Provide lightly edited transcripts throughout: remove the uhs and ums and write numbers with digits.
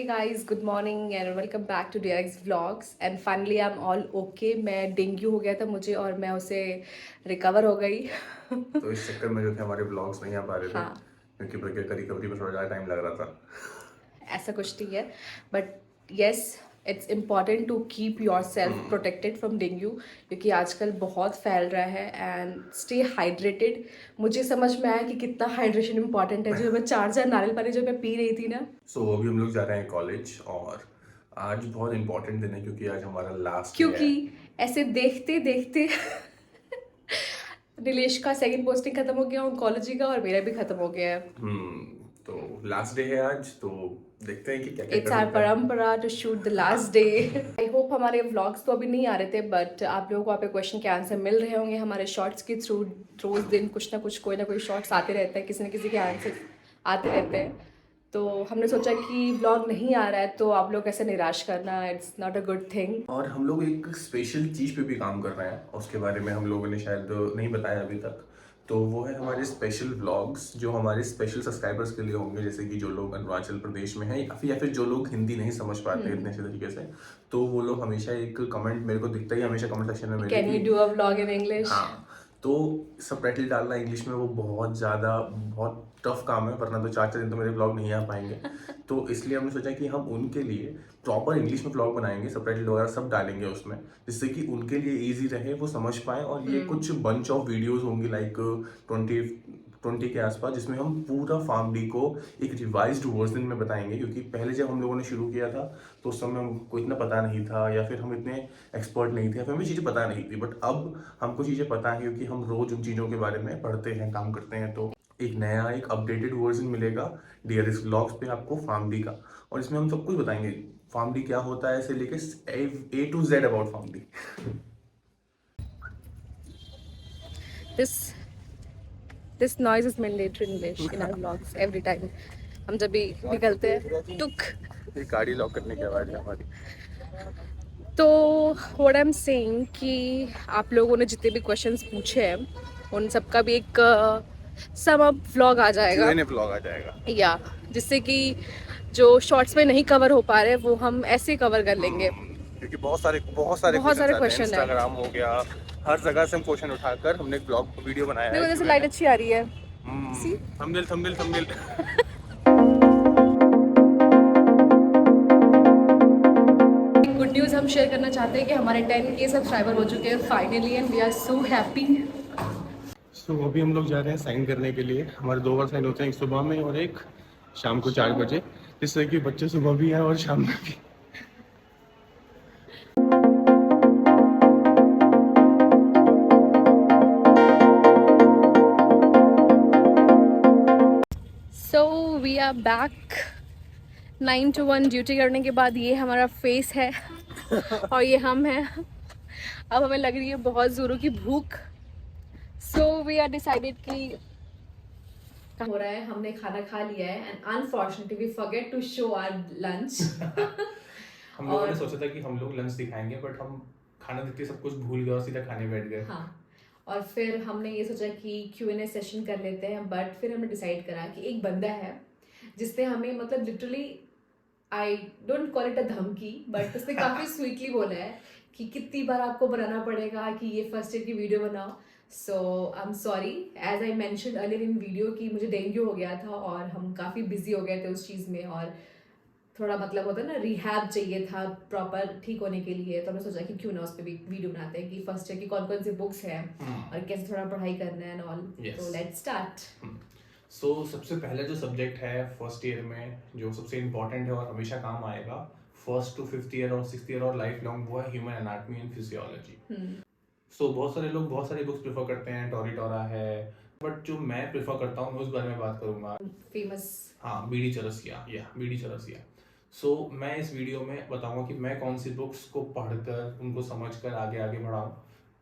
guys, good morning and welcome back to DRX Vlogs and finally I'm all okay. मैं dengue हो गया था मुझे और मैं उसे रिकवर हो गई. तो इस चक्कर में जो थे हमारे ब्लॉग्स नहीं आ पा रहे थे हाँ, क्योंकि बर्गर का रिकवरी में थोड़ा ज़्यादा टाइम लग रहा था। ऐसा कुछ नहीं है but yes, it's important to keep yourself protected from dengue क्योंकि आजकल बहुत फैल रहा है एंड स्टे हाइड्रेटेड. मुझे समझ में आया कि कितना हाइड्रेशन इंपॉर्टेंट है. जो मैं 4 नारियल पानी जो मैं पी रही थी ना, अभी हम लोग जा रहे हैं कॉलेज और आज बहुत इंपॉर्टेंट दिन है क्योंकि आज हमारा लास्ट डे क्योंकि है। ऐसे देखते देखते नीलेश का सेकंड पोस्टिंग खत्म हो गया, ओंकोलॉजी का, और मेरा भी खत्म हो गया है. तो लास्ट डे है आज, तो देखते हैं कि क्या क्या इट्स कर आवर सकते हैं। परंपरा to shoot the last day. I hope हमारे व्लॉग्स तो अभी नहीं आ रहे थे बट आप लोगों को आप क्वेश्चन के आंसर मिल रहे होंगे हमारे शॉर्ट्स के थ्रू. रोज दिन कुछ ना कुछ कोई ना कोई शॉर्ट्स आते रहते हैं, किसी न किसी के आंसर आते रहते हैं. तो हमने सोचा कि व्लॉग नहीं आ रहा है तो आप लोग ऐसे निराश करना, it's not a good thing. और हम लोग एक स्पेशल चीज़ पे भी काम कर रहे हैं, उसके बारे में हम लोगों ने शायद नहीं बताया अभी तक। तो वो है हमारे स्पेशल व्लॉग्स जो हमारे स्पेशल सब्सक्राइबर्स के लिए होंगे, जैसे कि जो लोग अरुणाचल प्रदेश में हैं या फिर जो लोग हिंदी नहीं समझ पाते इतने अच्छे तरीके से, तो वो लोग हमेशा एक कमेंट मेरे को दिखता ही हमेशा कमेंट सेक्शन में मेरे कैन यू कि do a vlog in English. हाँ, तो सबटाइटल डालना इंग्लिश में वो बहुत टफ काम है, वरना तो 4 दिन तो मेरे ब्लॉग नहीं आ पाएंगे। तो इसलिए हमने सोचा कि हम उनके लिए प्रॉपर इंग्लिश में ब्लॉग बनाएंगे, सबटाइटल वगैरह सब डालेंगे उसमें, जिससे कि उनके लिए इजी रहे, वो समझ पाए। और ये कुछ बंच ऑफ वीडियोस होंगी लाइक 20 के आसपास, जिसमें हम पूरा फार्म डी को एक रिवाइज्ड वर्जन में बताएंगे, क्योंकि पहले जब हम लोगों ने शुरू किया था तो उस समय हमको इतना पता नहीं था, या फिर हम इतने एक्सपर्ट नहीं थे, या फिर हमें चीज़ें पता नहीं थी। बट अब हमको चीज़ें पता है क्योंकि हम रोज उन चीज़ों के बारे में पढ़ते हैं, काम करते हैं। तो एक नया एक अपडेटेड वर्जन मिलेगा डीआरएस व्लॉग्स पे आपको फार्म डी का, और इसमें हम सब कुछ बताएंगे फार्म डी क्या होता है, ऐसे लेके A to Z about pharm D. This this noise is mandatory in English in our vlogs every time. हम जब भी निकलते हैं टुक. ये गाड़ी लॉक करने की आवाज़ है हमारी। तो व्हाट आई एम सेइंग कि आप लोगों ने जितने भी क्वेश्चंस पूछे हैं उन सबका भी एक सम अप व्लॉग आ जाएगा Q&A व्लॉग आ जाएगा, या जिससे कि जो शॉर्ट्स में नहीं कवर हो पा रहे वो हम ऐसे कवर कर लेंगे. क्योंकि बहुत सारे बहुत सारे क्वेश्चन आते हैं। क्वेश्चन है. इंस्टाग्राम हो गया, हर जगह से हम क्वेश्चन उठाकर हमने एक ब्लॉग वीडियो बनाया देखो है। जैसे लाइट अच्छी आ रही है. See? Thumbnail thumbnail thumbnail. Good news हम शेयर करना चाहते हैं कि हमारे 10K सब्सक्राइबर हो चुके हैं finally and we are so happy. अभी हम लोग जा रहे हैं साइन करने के लिए। हमारे 2 बार साइन होते हैं, एक सुबह में और एक शाम को 4 बजे, जिससे कि बच्चे सुबह भी हैं और शाम में भी। So we are back 9 to 1 duty करने के बाद. ये हमारा फेस है और ये हम हैं. अब हमें लग रही है बहुत ज़ोरों की भूख. सो वी आर डिसाइडेड कि हो रहा है, हमने खाना खा लिया है and unfortunately we forget to show our lunch. हम लोगों ने सोचा था कि हम लोग लंच दिखाएंगे, बट हम खाना देखते सब कुछ भूल गए और सीधा खाने बैठ गए। हाँ, और फिर हमने ये सोचा कि Q&A सेशन कर लेते हैं, बट फिर हमने डिसाइड करा कि एक बंदा है जिसने हमें मतलब literally, I don't call it a धमकी, बट उसने काफ़ी स्वीटली बोला है कि कितनी बार आपको बनाना पड़ेगा कि ये फर्स्ट ईयर की वीडियो बनाओ. So I am sorry, as I mention earlier in video कि मुझे डेंगू हो गया था और हम काफ़ी बिजी हो गए थे उस चीज़ में, और थोड़ा मतलब होता है ना, रिहैब चाहिए था प्रॉपर ठीक होने के लिए. तो हमने सोचा कि क्यों ना उस पर भी वीडियो बनाते हैं कि फर्स्ट ईयर की कौन कौन सी बुक्स हैं और कैसे थोड़ा पढ़ाई करना है एंड ऑल. तो लेट्स स्टार्ट. सबसे पहला जो सब्जेक्ट है फर्स्ट ईयर में, जो सबसे इम्पोर्टेंट है और हमेशा काम आएगा फर्स्ट टू 5th ईयर और 6th ईयर और लाइफ लॉन्ग, वो है ह्यूमन एनाटॉमी एंड फिजियोलॉजी. बहुत सारे लोग बहुत सारी बुक्स प्रेफर करते हैं, टोरी टोरा है, बट जो मैं प्रेफर करता हूँ उस बारे में बात करूंगा. फेमस, हाँ, बीडी चरसिया. मैं इस वीडियो में बताऊंगा कि मैं कौन सी बुक्स को पढ़कर उनको समझकर आगे आगे बढ़ाऊं.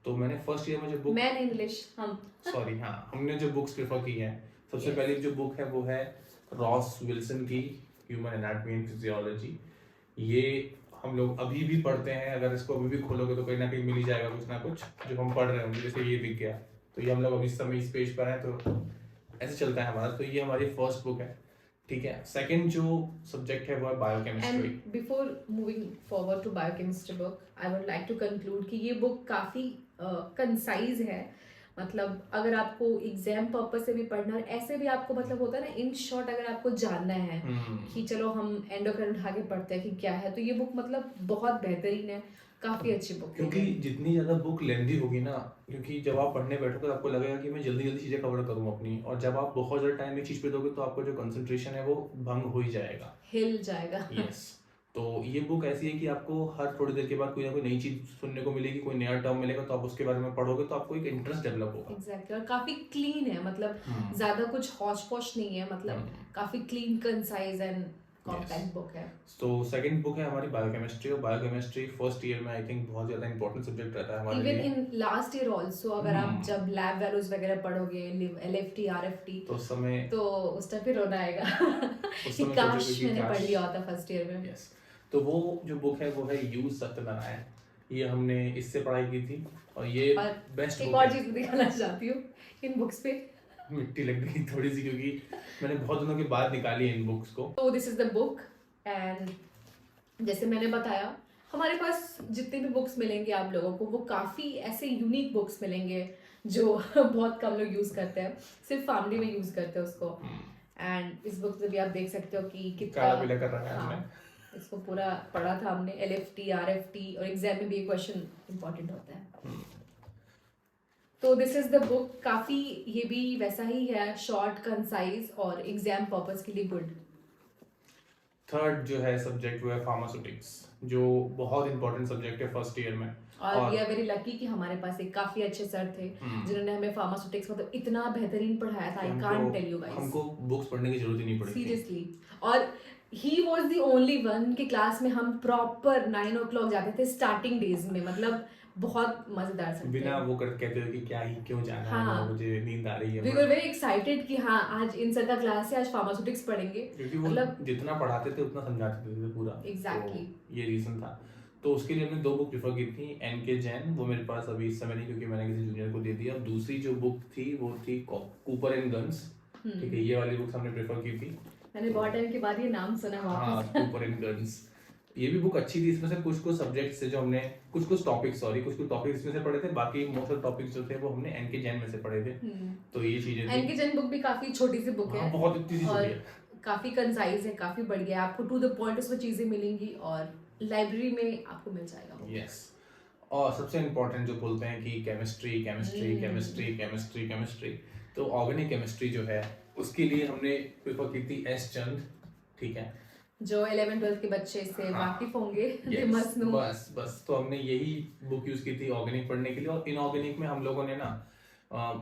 तो मैंने फर्स्ट ईयर में जो बुक, मैं नहीं इंग्लिश, हम सॉरी, हाँ, हमने जो बुक्स प्रेफर की हैं, सबसे पहली जो बुक है वो है रॉस विल्सन की ह्यूमन एनाटॉमी एंड फिजियोलॉजी. ये हम लोग अभी भी पढ़ते हैं, अगर इसको अभी भी खोलोगे तो कहीं ना कहीं मिल ही जाएगा कुछ ना कुछ जो हम पढ़ रहे होंगे. जैसे ये दिख गया, तो ये हम लोग अभी इस समय इस पेज पर हैं, तो ऐसे चलता है हमारा. तो ये हमारी फर्स्ट बुक है. ठीक है। सेकंड जो सब्जेक्ट है वो है biochemistry. And before moving forward to biochemistry book, I would like to conclude कि ये बुक काफ़ी कंसाइज है। मतलब अगर आपको एग्जाम पर्पस से भी पढ़ना है, ऐसे भी आपको मतलब होता है ना, इन शॉर्ट अगर आपको जानना है कि चलो हम एंडोक्राइन उठा के पढ़ते हैं कि क्या है, तो ये बुक मतलब बहुत बेहतरीन है, काफ़ी अच्छी बुक है क्योंकि ये। जितनी ज़्यादा बुक लेंदी होगी ना, क्योंकि जब आप पढ़ने बैठोगे तो आपको लगेगा कि मैं जल्दी जल्दी चीज़ें कवर करूँ अपनी, और जब आप बहुत ज़्यादा टाइम एक चीज़ पे दोगे तो आपका जो कंसंट्रेशन है वो भंग हो ही जाएगा, हिल जाएगा। यस। तो ये बुक ऐसी है कि आपको हर थोड़ी देर के बाद कोई ना कोई नई चीज़ सुनने को मिलेगी, कोई नया टर्म मिलेगा, तो आप उसके बारे में पढ़ोगे तो आपको एक इंटरेस्ट डेवलप होगा। एग्जैक्टली, और काफी क्लीन है, मतलब ज्यादा कुछ हौच पौच नहीं है, मतलब काफी clean, concise and compact book है। तो सेकंड बुक है हमारी बायोकेमिस्ट्री, और बायोकेमिस्ट्री फर्स्ट ईयर में आई थिंक बहुत ज़्यादा इंपॉर्टेंट सब्जेक्ट रहता है हमारे इवन लिए। इन लास्ट ईयर ऑल्सो, अगर आप जब लैब वैल्यूज वगैरह पढ़ोगे, LFT RFT, तो उस समय उस टाइम पे रोना आएगा उस कि समय काश सोचोगे कि मैंने पढ़ काश। लिया होता फर्स्ट ईयर में। यस। तो वो जो बुक है वो है यूज सत्यनारायण, ये हमने इससे पढ़ाई की थी, और ये और बेस्ट एक बुक और है। चीज दिखाना चाहती हूँ इन बुक्स पे, मिट्टी लग गई थोड़ी सी, क्योंकि मैंने बहुत दिनों के बाद निकाली है इन बुक्स को। तो this is the book. And जैसे मैंने बताया, हमारे पास जितने भी बुक्स मिलेंगे आप लोगों को, वो काफ़ी ऐसे यूनिक बुक्स मिलेंगे जो बहुत कम लोग यूज़ करते हैं, सिर्फ फैमिली में यूज़ करते हैं उसको। एंड इस बुक में भी आप देख सकते हो कि कितना काला पीला कर रहा है हमने। हाँ, इसको पूरा पढ़ा था हमने, LFT RFT, और एग्जाम में भी ये क्वेश्चन इंपॉर्टेंट होता है। तो दिस इज द बुक, काफ़ी ये भी वैसा ही है, शॉर्ट, कंसाइज और एग्जाम पर्पस के लिए गुड। थर्ड जो है सब्जेक्ट वो है फार्मास्यूटिक्स, जो बहुत इंपॉर्टेंट सब्जेक्ट है फर्स्ट ईयर में। और वी आर वेरी लकी कि हमारे पास एक काफी अच्छे सर थे जिन्होंने हमें फार्मास्यूटिक्स मतलब इतना बेहतरीन पढ़ाया था, I can't tell you guys. हमको बुक्स पढ़ने की जरूरत ही नहीं पड़ी सीरियसली। और he was the only one के क्लास में हम प्रॉपर 9 o'clock जाते थे स्टार्टिंग डेज में, मतलब बहुत मजेदार सर थे। बिना वो कर कहते थे कि क्या ही क्यों जाना है, हाँ, मुझे नींद आ रही है। वी वर वेरी एक्साइटेड कि हाँ आज इन सर का क्लास है, आज फार्मास्यूटिक्स पढ़ेंगे, क्योंकि वो मतलब जितना पढ़ाते थे उतना समझाते थे पूरा। एग्जैक्टली। तो ये रीजन था। तो उसके लिए हमने 2 बुक प्रेफर की थी, NK जैन, वो मेरे पास अभी इस समय नहीं क्योंकि मैंने किसी जूनियर को दे दिया। दूसरी जो बुक थी वो थी कूपर एंड गन्स, ठीक है, ये वाली बुक्स हमने प्रेफर की थी। मैंने बहुत टाइम के बाद ये नाम सुना हाँ, वापस। कूपर एंड गन्स, ये भी बुक अच्छी थी। इसमें से कुछ सब्जेक्ट से जो हमने कुछ टॉपिक्स इसमें से पढ़े थे, बाकी मोस्ट ऑफ टॉपिक्स जो थे वो हमने NK जैन में से पढ़े थे। तो ये चीजें थी। NK जैन बुक भी काफी छोटी सी बुक है, बहुत इतनी सी छोटी है, काफी कंसाइज है, काफी बढ़िया है, आपको टू द पॉइंट उसमें चीजें मिलेंगी और लाइब्रेरी में आपको मिल जाएगा वो। यस। और सबसे इम्पोर्टेंट जो बोलते हैं कि chemistry chemistry chemistry chemistry chemistry, तो ऑर्गेनिक केमिस्ट्री जो है उसके लिए हमने प्रेफर की थी S चंद, ठीक है, जो 11th-12th के बच्चे इससे वाकिफ होंगे, they must know। बस तो हमने यही बुक यूज की थी ऑर्गेनिक पढ़ने के लिए। और इनऑर्गेनिक में हम लोगों ने ना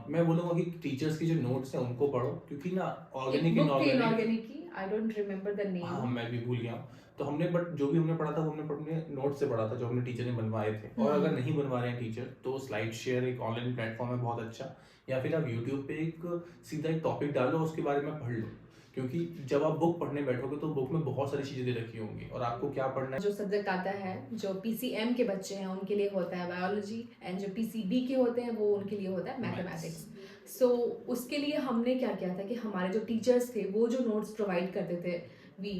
मैं बोलूंगा कि टीचर्स की जो नोट्स हैं उनको पढ़ो, क्योंकि ना ऑर्गेनिक इनऑर्गेनिक की I don't remember the name. हाँ, मैं भी भूल गया हूँ। तो हमने बट जो भी हमने पढ़ा था वो हमने अपने नोट से पढ़ा था, जो हमने टीचर ने बनवाए थे। और अगर नहीं बनवा रहे हैं टीचर, तो स्लाइड शेयर एक ऑनलाइन प्लेटफॉर्म है बहुत अच्छा, या फिर आप यूट्यूब पे एक सीधा एक टॉपिक डालो, उसके बारे में पढ़ लो, क्योंकि जब आप बुक पढ़ने बैठोगे तो बुक में बहुत सारी चीजें दे रखी होंगी और आपको क्या पढ़ना है। जो सब्जेक्ट आता है, जो PCM के बच्चे हैं उनके लिए होता है बायोलॉजी, एंड जो PCB के होते हैं वो उनके लिए होता है मैथमेटिक्स। सो उसके लिए हमने क्या किया था कि हमारे जो टीचर्स थे वो जो नोट्स प्रोवाइड करते थे, वी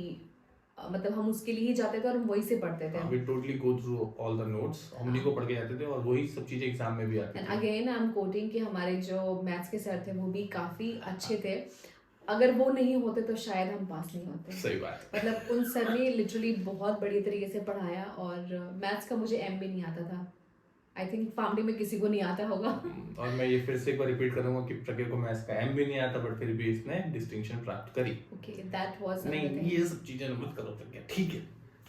मतलब हम उसके लिए ही जाते थे और हम वही से पढ़ते थे। We totally go through all the notes, हम उन्हीं को पढ़ के जाते थे और वही सब चीजें एग्जाम में भी आती थी। अगेन आई एम कोटिंग कि हमारे जो मैथ्स के सर थे वो भी काफ़ी अच्छे थे, अगर वो नहीं होते तो शायद हम पास नहीं होते। सही बात। मतलब उन सर ने लिटरली बहुत बढ़िया तरीके से पढ़ाया, और मैथ्स का मुझे M भी नहीं आता था, आई थिंक फैमिली में किसी को नहीं आता होगा। और मैं ये फिर से एक बार रिपीट करूंगा कि प्रज्ञा को मैथ्स का M भी नहीं आता, बट फिर भी इसने डिस्टिंक्शन प्राप्त करी। ओके, दैट वाज नहीं, ये सब चीजें मत करो प्रज्ञा, ठीक है,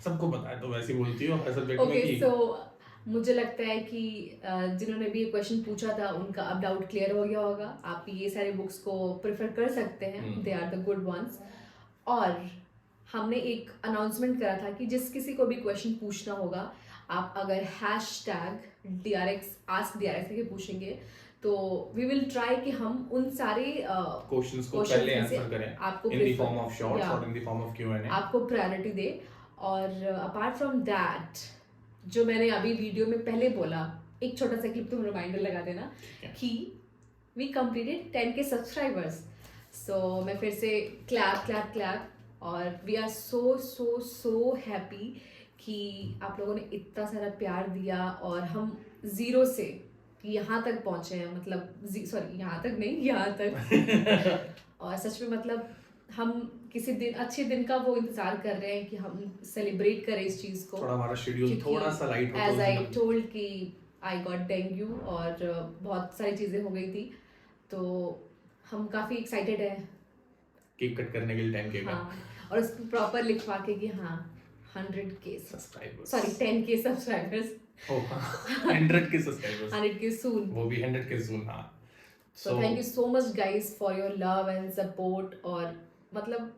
सबको पता है, तो वैसे बोलती हो हर सब्जेक्ट में ओके। कि सो मुझे लगता है कि जिन्होंने भी ये क्वेश्चन पूछा था उनका अब डाउट क्लियर हो गया होगा। आप ये सारे बुक्स को प्रेफर कर सकते हैं, they are the good ones. और हमने एक अनाउंसमेंट करा था कि जिस किसी को भी क्वेश्चन पूछना होगा, आप अगर #DRX Ask DRX करके पूछेंगे तो वी विल ट्राई कि हम उन सारे क्वेश्चंस को पहले आंसर करें, आपको in the form of shorts और in the form of Q&A, आपको प्रायोरिटी दे। और अपार्ट फ्रॉम दैट, जो मैंने अभी वीडियो में पहले बोला, एक छोटा सा क्लिप तुम रिमाइंडर लगा देना कि वी कंप्लीटेड 10K सब्सक्राइबर्स। सो मैं फिर से क्लैप क्लैप क्लैप और we are so so so happy कि आप लोगों ने इतना सारा प्यार दिया और हम ज़ीरो से यहाँ तक पहुँचे हैं, मतलब सॉरी यहाँ तक नहीं, यहाँ तक। और सच में मतलब हम किसी दिन अच्छे दिन का वो इंतज़ार कर रहे हैं कि हम सेलिब्रेट करें इस चीज़ को। थोड़ा हमारा शेड्यूल थोड़ा सा लाइट हो एज आई टोल्ड कि आई गॉट डेंगू और बहुत सारी चीज़ें हो गई थी, तो हम काफ़ी एक्साइटेड हैं केक कट करने के लिए टाइम के हाँ, और उसको प्रॉपर लिखवा के कि हाँ 100K subscribers, sorry 10K subscribers, 100K subscribers, 100K सून, वो भी 100K सून। हाँ, so thank you so much guys for your love and support. और मतलब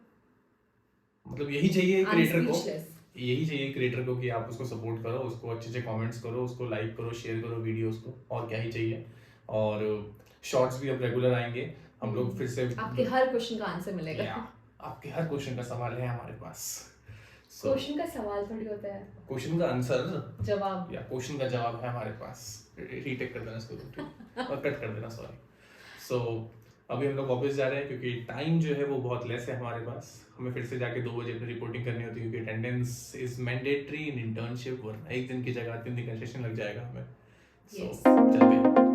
यही चाहिए क्रिएटर को, speechless। यही चाहिए क्रिएटर को कि आप उसको सपोर्ट करो, उसको अच्छे अच्छे कमेंट्स करो, उसको लाइक करो, शेयर करो वीडियोस को, और क्या ही चाहिए। और शॉर्ट्स भी अब रेगुलर आएंगे, हम लोग फिर से आपके हर क्वेश्चन का आंसर मिलेगा। आपके हर क्वेश्चन का सवाल है हमारे पास। क्वेश्चन का सवाल थोड़ी होता है, क्वेश्चन का आंसर जवाब, या क्वेश्चन का जवाब है हमारे पास। रीटेक कर देना इसको तुम, और कट कर देना, सॉरी। सो अभी हम लोग वापस जा रहे हैं क्योंकि टाइम जो है वो बहुत लेस है हमारे पास। हमें फिर से जाके 2 बजे अपनी रिपोर्टिंग करनी होती है क्योंकि attendance is mandatory in internship, वरना एक दिन की जगह 3 दिन का सेशन लग जाएगा हमें। सो चलते हैं।